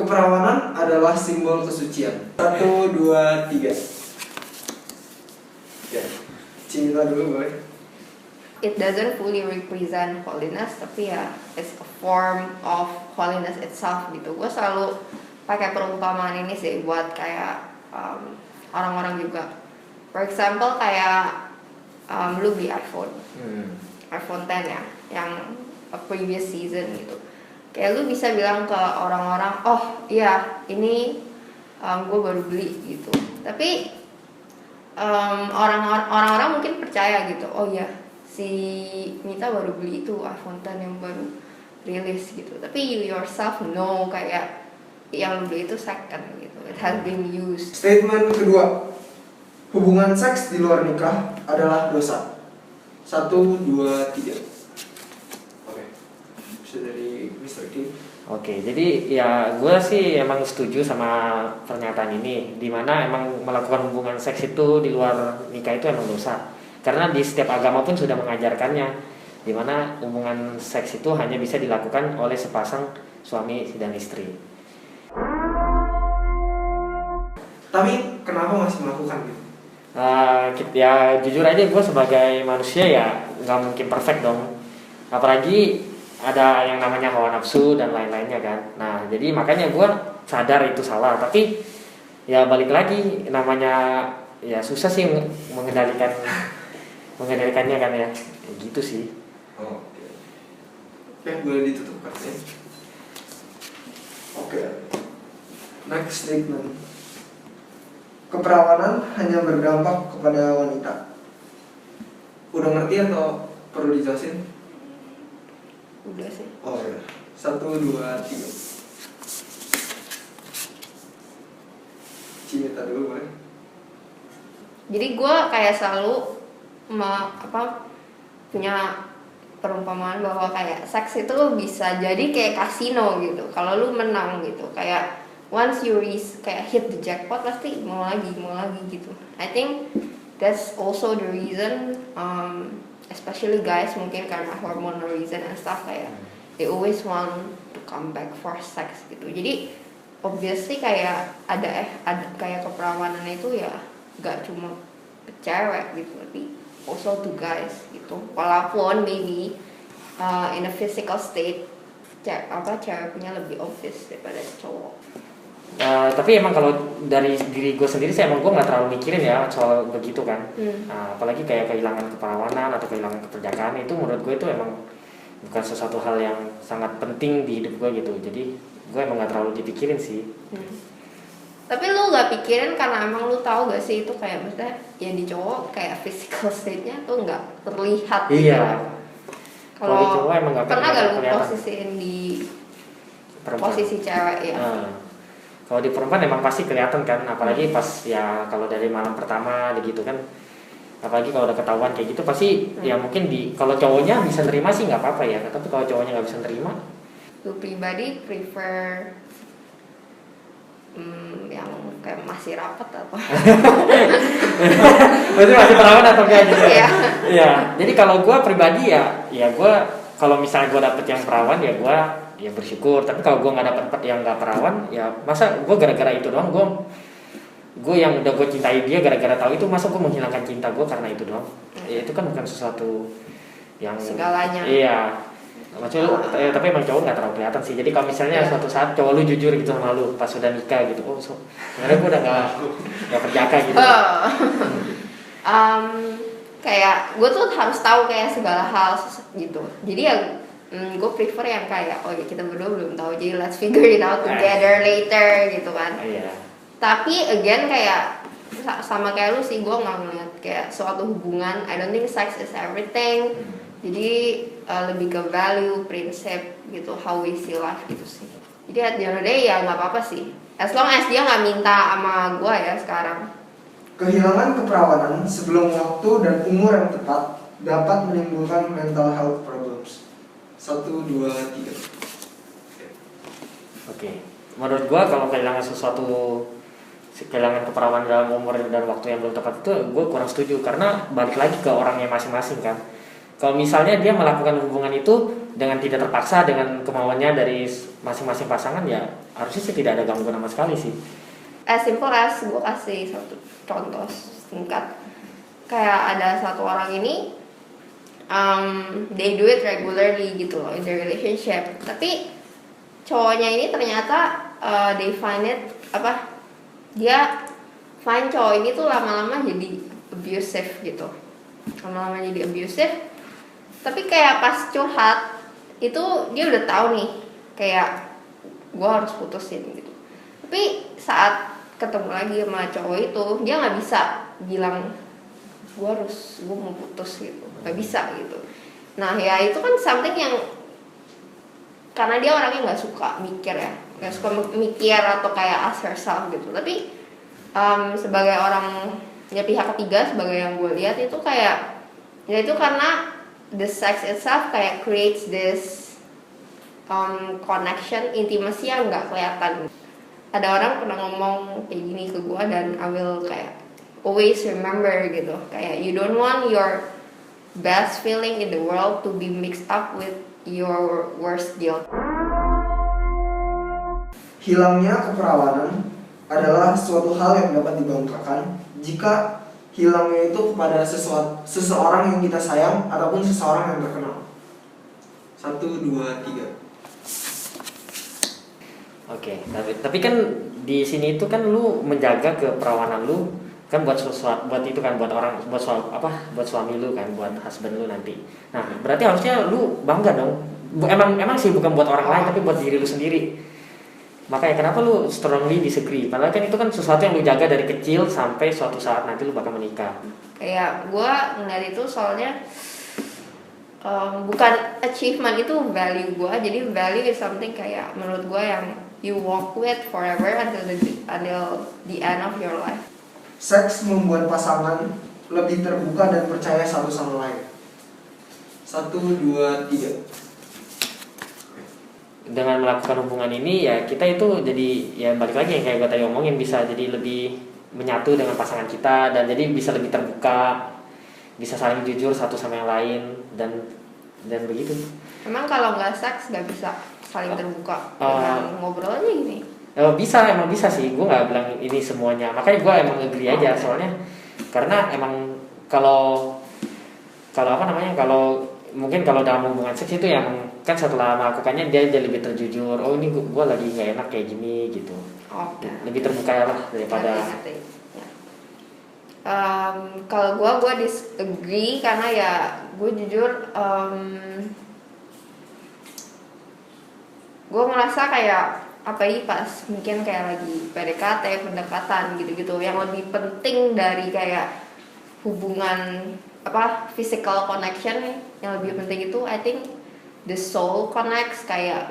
Keperawanan adalah simbol kesucian. 1, 2, 3. Ya, cinta dulu boy. It doesn't fully represent holiness, tapi ya it's a form of holiness itself gitu. Gue selalu pakai perumpamaan ini sih buat kayak orang-orang juga. For example kayak lu beli iPhone, iPhone 10 ya, yang a previous season gitu. Kayak lu bisa bilang ke orang-orang, oh iya ini gue baru beli gitu. Tapi orang-orang mungkin percaya gitu, oh iya si Mita baru beli itu iPhone 10 yang baru rilis gitu. Tapi you yourself know kayak yang lu beli itu second gitu, it has been used. Statement kedua, hubungan seks di luar nikah adalah dosa. 1, 2, 3. Oke, bisa dari Mr. Kim. Oke, jadi ya gue sih emang setuju sama pernyataan ini, dimana emang melakukan hubungan seks itu di luar nikah itu emang dosa. Karena di setiap agama pun sudah mengajarkannya, dimana hubungan seks itu hanya bisa dilakukan oleh sepasang suami dan istri. Tapi kenapa masih melakukan gitu? Ya jujur aja gue sebagai manusia ya nggak mungkin perfect dong, apalagi ada yang namanya hawa nafsu dan lain-lainnya kan. Nah jadi makanya gue sadar itu salah, tapi ya balik lagi namanya ya susah sih mengendalikannya kan ya, gitu sih. Oke, boleh ditutup kartunya. Oke, next statement. Keperawanan hanya berdampak kepada wanita. Udah ngerti atau perlu dijelasin? Udah sih. Oh ya, 1, 2, 3. Cinta dulu boleh. Jadi gue kayak selalu punya perumpamaan bahwa kayak seks itu bisa jadi kayak kasino gitu. Kalau lu menang gitu, kayak once you kayak hit the jackpot pasti mau lagi gitu. I think that's also the reason, especially guys mungkin karena hormonal reason and stuff, kayak they always want to come back for sex gitu. Jadi obviously kayak ada kayak keperawanan itu ya gak cuma ke cewek gitu, tapi also to guys gitu. Walaupun maybe in a physical state cewek punya lebih obvious daripada cowok. Tapi emang kalau dari diri gue sendiri sih emang gue nggak terlalu mikirin ya soal begitu kan. Apalagi kayak kehilangan keperawanan atau kehilangan keperjakaan itu menurut gue itu emang bukan sesuatu hal yang sangat penting di hidup gue gitu. Jadi gue emang nggak terlalu dipikirin sih. Tapi lu nggak pikirin karena emang lu tahu gak sih itu kayak maksudnya ya di cowok kayak physical state-nya tuh nggak terlihat. Iya. Gitu. Kalau di cowok emang nggak pernah gak lu kelihatan. posisiin di Perempuan. posisi cewek ya? Kalau di perempuan emang pasti kelihatan kan, apalagi pas ya kalau dari malam pertama gitu kan, apalagi kalau udah ketahuan kayak gitu pasti ya mungkin kalau cowoknya bisa nerima sih nggak apa-apa ya, tapi kalau cowoknya nggak bisa nerima. Lu pribadi prefer yang kayak masih rapat atau? Berarti masih perawan atau kayak gitu? Iya. Jadi kalau gue pribadi ya gue kalau misalnya gue dapet yang perawan ya gue ya bersyukur, tapi kalau gue nggak dapet yang nggak perawan ya masa gue gara-gara itu doang gue yang udah gue cintai dia gara-gara tahu itu, masa gue menghilangkan cinta gue karena itu doang? Ya itu kan bukan sesuatu yang segalanya. Iya, maksudnya tapi emang cowok nggak terlalu kelihatan sih. Jadi kalau misalnya suatu saat cowok lu jujur gitu sama lu pas udah nikah gitu, sebenarnya gue udah nggak perjaka gitu. Kayak gue tuh harus tahu kayak segala hal gitu. Jadi ya gue prefer yang kayak oh ya kita berdua belum tahu, jadi let's figure it out together later gitu kan. Tapi again kayak sama kayak lu sih, gue nggak ngeliat kayak suatu hubungan, I don't think sex is everything. Jadi lebih ke value, prinsip gitu, how we see life gitu sih. Jadi at the end of the day ya nggak apa-apa sih, as long as dia nggak minta sama gue ya sekarang. Kehilangan keperawanan sebelum waktu dan umur yang tepat dapat menimbulkan mental health problems. 1, 2, 3. Oke. Menurut gua kalau kehilangan keperawanan dalam umur dan waktu yang belum tepat itu gue kurang setuju, karena balik lagi ke orangnya masing-masing kan. Kalau misalnya dia melakukan hubungan itu dengan tidak terpaksa dengan kemauannya dari masing-masing pasangan, ya harusnya sih tidak ada gangguan sama sekali sih. As simple as gue kasih satu contoh singkat, kayak ada satu orang ini they do it regularly gitu loh in their relationship, tapi cowoknya ini ternyata they find it dia find cowok ini tuh lama-lama jadi abusive gitu, lama-lama jadi abusive. Tapi kayak pas curhat itu dia udah tahu nih kayak gue harus putusin gitu, tapi saat ketemu lagi sama cowok itu dia nggak bisa bilang gue mau putus gitu, nggak bisa gitu. Nah ya itu kan something yang karena dia orangnya nggak suka mikir ya, nggak suka mikir atau kayak ask herself gitu. Tapi sebagai orang ya pihak ketiga, sebagai yang gue lihat itu kayak ya itu karena the sex itself kayak creates this connection, intimacy yang nggak kelihatan. Ada orang pernah ngomong kayak gini ke gue dan I will kayak always remember gitu, kayak you don't want your best feeling in the world to be mixed up with your worst guilt. Hilangnya keperawanan adalah suatu hal yang dapat dibanggakan jika hilangnya itu kepada seseorang yang kita sayang ataupun seseorang yang terkenal. 1, 2, 3. Oke, tapi kan di sini itu kan lu menjaga keperawanan lu kan buat sesuatu, buat itu kan buat orang, buat suami lu kan, buat husband lu nanti. Nah, berarti harusnya lu bangga dong. Emang sih bukan buat orang lain tapi buat diri lu sendiri. Makanya kenapa lu strongly disagree? Padahal kan itu kan sesuatu yang lu jaga dari kecil sampai suatu saat nanti lu bakal menikah. Kayak gue ngeliat itu soalnya bukan achievement, itu value gue. Jadi value is something kayak menurut gue yang you walk with forever until the end of your life. Seks membuat pasangan lebih terbuka dan percaya satu sama lain. 1, 2, 3. Dengan melakukan hubungan ini ya kita itu jadi ya balik lagi yang kayak gue tadi omongin, bisa jadi lebih menyatu dengan pasangan kita dan jadi bisa lebih terbuka, bisa saling jujur satu sama yang lain dan begitu. Emang kalau nggak seks nggak bisa saling terbuka dengan ngobrol aja gini? Emang bisa sih, gue nggak bilang ini semuanya, makanya gue emang agree aja soalnya karena emang kalau mungkin kalau dalam hubungan seks itu yang kan setelah melakukannya dia lebih terjujur, oh ini gue lagi nggak enak kayak gini gitu. Oke. Lebih terbuka lah daripada. Ngerti. Ya. Kalau gue disagree karena ya gue jujur gue merasa kayak pas mungkin kayak lagi PDKT, pendekatan gitu-gitu yang lebih penting dari kayak hubungan physical connection, yang lebih penting itu I think the soul connects, kayak